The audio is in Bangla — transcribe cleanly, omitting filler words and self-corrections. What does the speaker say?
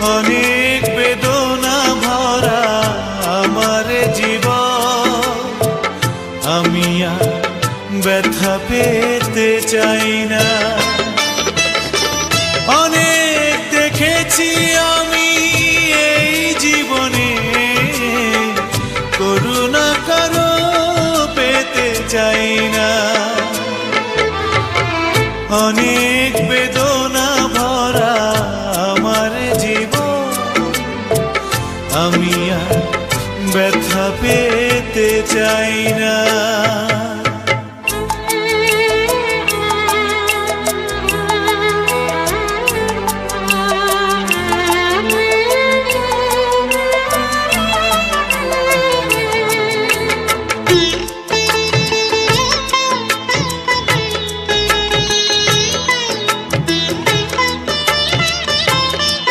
অনেক বেদনা ভরা আমার জীবন, আমি আর ব্যথা পেতে চাই না। অনেক দেখেছি আমি এই জীবনে, করুণা কারো পেতে চাই না। অনেক বেদনা ভরা আমার জীবন, আমি আর ব্যথা পেতে চাই না।